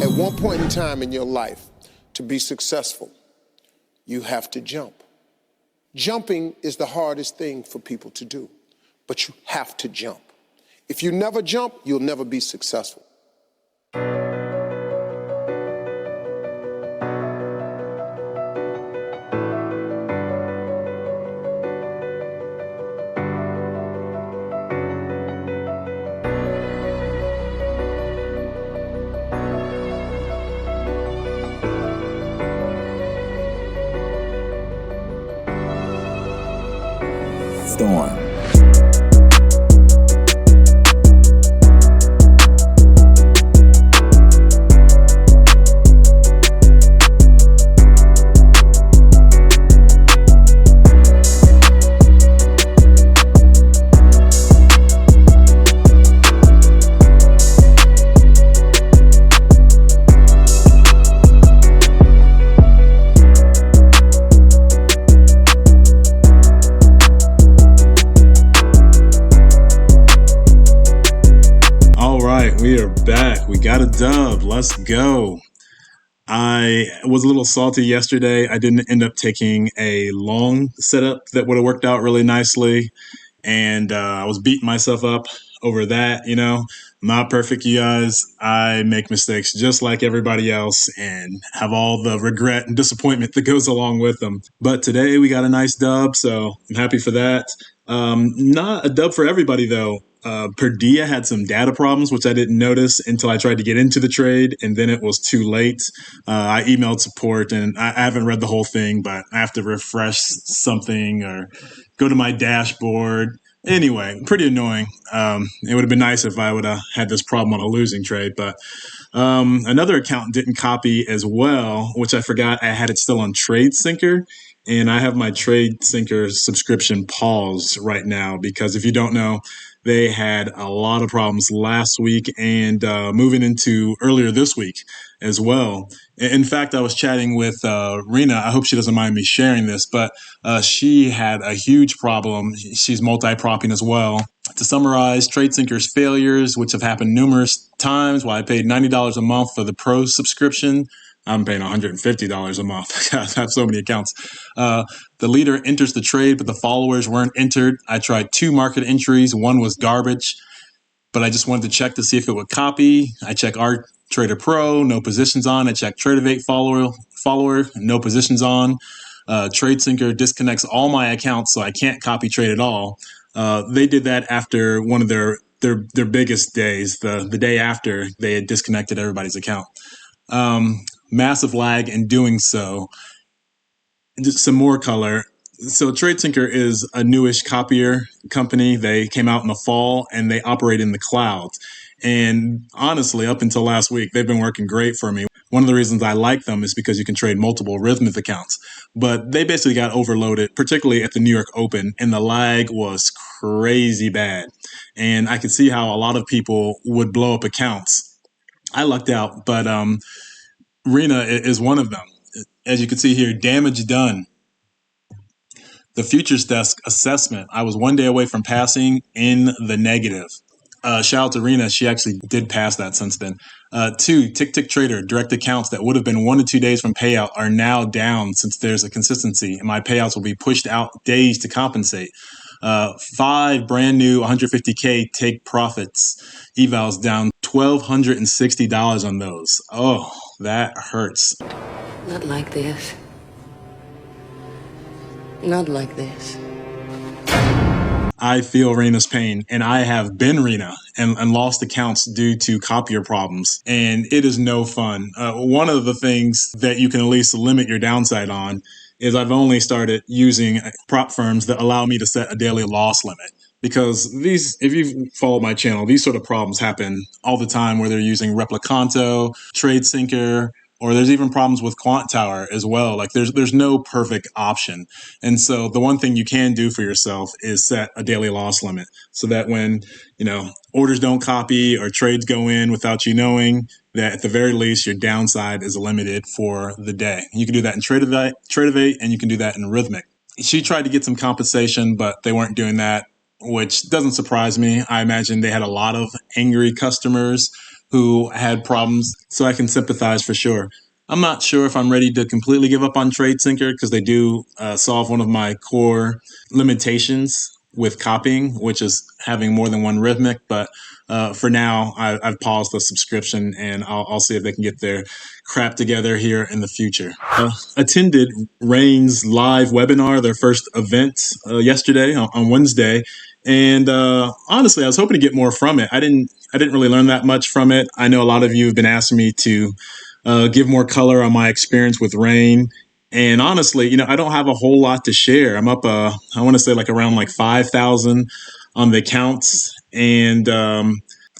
At one point in time in your life, to be successful, you have to jump. Jumping is the hardest thing for people to do, but you have to jump. If you never jump, you'll never be successful. Storm. We are back. We got a dub. Let's go. I was a little salty yesterday. I didn't end up taking a long setup that would have worked out really nicely. And I was beating myself up over that. You know, I'm not perfect, you guys. I make mistakes just like everybody else and have all the regret and disappointment that goes along with them. But today we got a nice dub, so I'm happy for that. Not a dub for everybody, though. Purdia had some data problems, which I didn't notice until I tried to get into the trade, and then it was too late. I emailed support, and I haven't read the whole thing, but I have to refresh something or go to my dashboard. Anyway, pretty annoying. It would have been nice if I would have had this problem on a losing trade, but another account didn't copy as well, which I forgot I had it still on Tradesyncer. And I have my Tradesyncer subscription paused right now because if you don't know, they had a lot of problems last week and moving into earlier this week as well. In fact, I was chatting with Raen. I hope she doesn't mind me sharing this, but she had a huge problem. She's multi-propping as well. To summarize, Tradesyncer's failures, which have happened numerous times, while I paid $90 a month for the Pro subscription, I'm paying $150 a month. I have so many accounts. The leader enters the trade, but the followers weren't entered. I tried 2 market entries. One was garbage, but I just wanted to check to see if it would copy. I check our Trader Pro, no positions on. I check Tradeify follower, no positions on. Tradesyncer disconnects all my accounts, so I can't copy trade at all. They did that after one of their biggest days, the day after they had disconnected everybody's account. Massive lag in doing so. Just some more color. So Tradesyncer is a newish copier company. They came out in the fall and they operate in the cloud. And honestly, up until last week, they've been working great for me. One of the reasons I like them is because you can trade multiple Rhythmic accounts. But they basically got overloaded, particularly at the New York Open, and the lag was crazy bad. And I could see how a lot of people would blow up accounts. I lucked out, but Raen is one of them. As you can see here, damage done. The futures desk assessment, I was 1 day away from passing in the negative. Shout out to Raen, she actually did pass that since then. 2, TickTickTrader, direct accounts that would have been 1 to 2 days from payout are now down since there's a consistency, and my payouts will be pushed out days to compensate. 5 brand new 150K take profits. Evals down $1,260 on those. Oh, that hurts. Not like this. Not like this. I feel Raina's pain, and I have been Raena and lost accounts due to copier problems, and it is no fun. One of the things that you can at least limit your downside on is I've only started using prop firms that allow me to set a daily loss limit. Because these, if you've followed my channel, these sort of problems happen all the time where they're using Replicanto, Tradesyncer, or there's even problems with Quant Tower as well. Like there's no perfect option. And so the one thing you can do for yourself is set a daily loss limit so that when, orders don't copy or trades go in without you knowing, that at the very least your downside is limited for the day. You can do that in Tradeify and you can do that in Rhythmic. She tried to get some compensation, but they weren't doing that, which doesn't surprise me. I imagine they had a lot of angry customers who had problems, so I can sympathize for sure. I'm not sure if I'm ready to completely give up on Tradesyncer because they do solve one of my core limitations with copying, which is having more than one rhythmic. But for now, I've paused the subscription, and I'll see if they can get their crap together here in the future. Attended Raen's live webinar, their first event yesterday on Wednesday. And honestly, I was hoping to get more from it. I didn't really learn that much from it. I know a lot of you have been asking me to give more color on my experience with Raen. And honestly, I don't have a whole lot to share. I'm up, I want to say around 5,000 on the accounts. And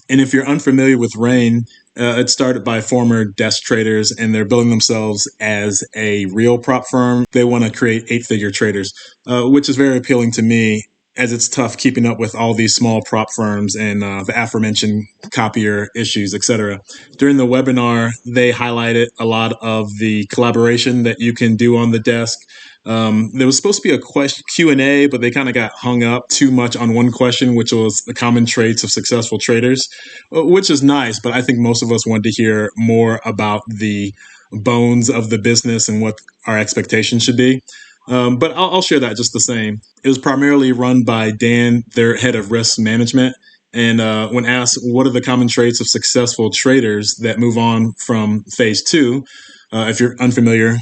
if you're unfamiliar with Raen, it's started by former desk traders, and they're building themselves as a real prop firm. They want to create 8-figure traders, which is very appealing to me, as it's tough keeping up with all these small prop firms and the aforementioned copier issues, etc. During the webinar, they highlighted a lot of the collaboration that you can do on the desk. There was supposed to be a Q&A, but they kind of got hung up too much on one question, which was the common traits of successful traders, which is nice, but I think most of us wanted to hear more about the bones of the business and what our expectations should be. But I'll share that just the same. It was primarily run by Dan, their head of risk management. And when asked what are the common traits of successful traders that move on from phase 2, if you're unfamiliar,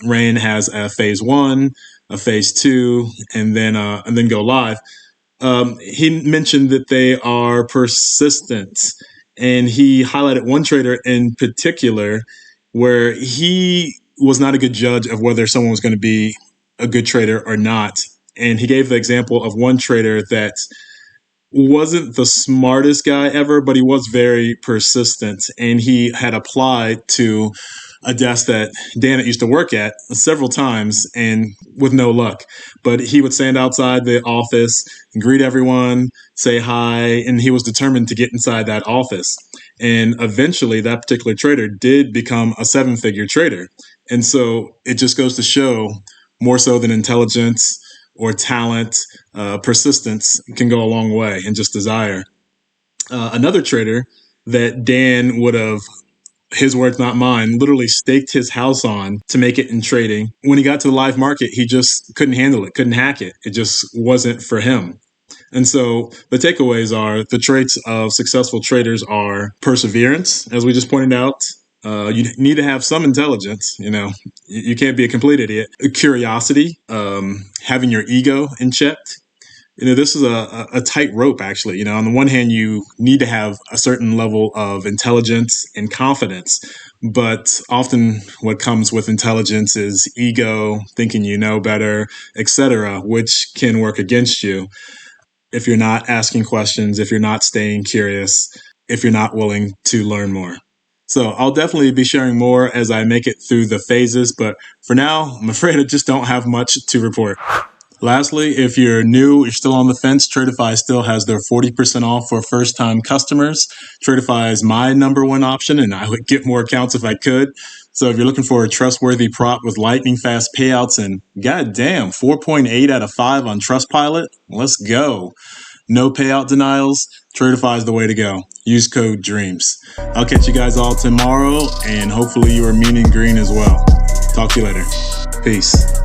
Raen has a phase 1, a phase 2, and then go live. He mentioned that they are persistent, and he highlighted one trader in particular where he was not a good judge of whether someone was going to be a good trader or not. And he gave the example of one trader that wasn't the smartest guy ever, but he was very persistent. And he had applied to a desk that Dan used to work at several times and with no luck. But he would stand outside the office and greet everyone, say hi, and he was determined to get inside that office. And eventually that particular trader did become a 7-figure trader. And so it just goes to show, more so than intelligence or talent, persistence can go a long way, and just desire. Another trader that Dan would have, his words not mine, literally staked his house on to make it in trading. When he got to the live market, he just couldn't handle it, couldn't hack it. It just wasn't for him. And so the takeaways are the traits of successful traders are perseverance, as we just pointed out. You need to have some intelligence, you can't be a complete idiot. Curiosity, having your ego in check. This is a tight rope, actually. On the one hand, you need to have a certain level of intelligence and confidence, but often what comes with intelligence is ego, thinking you know better, etc., which can work against you if you're not asking questions, if you're not staying curious, if you're not willing to learn more. So I'll definitely be sharing more as I make it through the phases, but for now, I'm afraid I just don't have much to report. Lastly, if you're new, you're still on the fence, Tradeify still has their 40% off for first-time customers. Tradeify is my number one option, and I would get more accounts if I could. So if you're looking for a trustworthy prop with lightning-fast payouts and, goddamn, 4.8 out of 5 on Trustpilot, let's go. No payout denials, Tradeify is the way to go. Use code DREAMS. I'll catch you guys all tomorrow, and hopefully you are mean and green as well. Talk to you later. Peace.